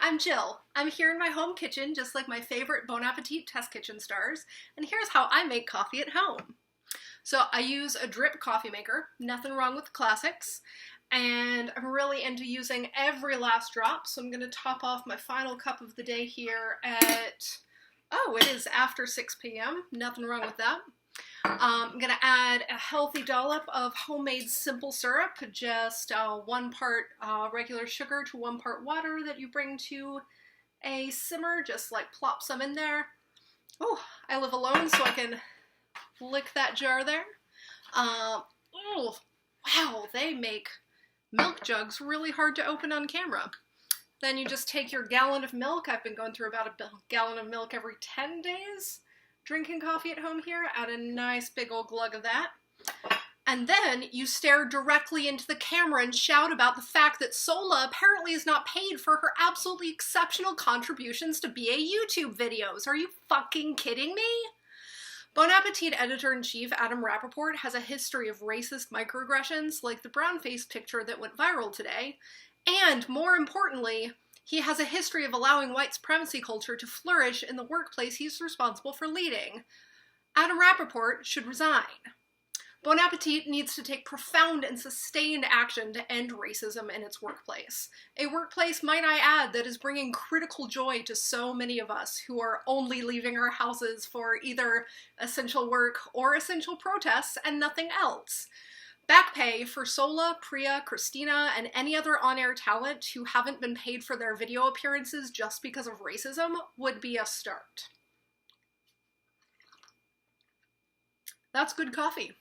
I'm Jill. I'm here in my home kitchen, just like my favorite Bon Appetit Test Kitchen stars, and here's how I make coffee at home. So I use a drip coffee maker, nothing wrong with the classics, and I'm really into using every last drop, so I'm going to top off my final cup of the day here at, it is after 6 p.m., nothing wrong with that. I'm going to add a healthy dollop of homemade simple syrup, just 1 part regular sugar to 1 part water that you bring to a simmer, just like plop some in there. Oh, I live alone, so I can lick that jar there. Oh, wow, they make milk jugs really hard to open on camera. Then you just take your gallon of milk. I've been going through about a gallon of milk every 10 days. Drinking coffee at home here, add a nice big old glug of that. And then you stare directly into the camera and shout about the fact that Sola apparently is not paid for her absolutely exceptional contributions to BA YouTube videos. Are you fucking kidding me? Bon Appetit editor-in-chief Adam Rappaport has a history of racist microaggressions like the brown-faced picture that went viral today, and more importantly, he has a history of allowing white supremacy culture to flourish in the workplace he's responsible for leading. Adam Rappaport should resign. Bon Appetit needs to take profound and sustained action to end racism in its workplace. A workplace, might I add, that is bringing critical joy to so many of us who are only leaving our houses for either essential work or essential protests and nothing else. Back pay for Sola, Priya, Christina, and any other on-air talent who haven't been paid for their video appearances just because of racism would be a start. That's good coffee.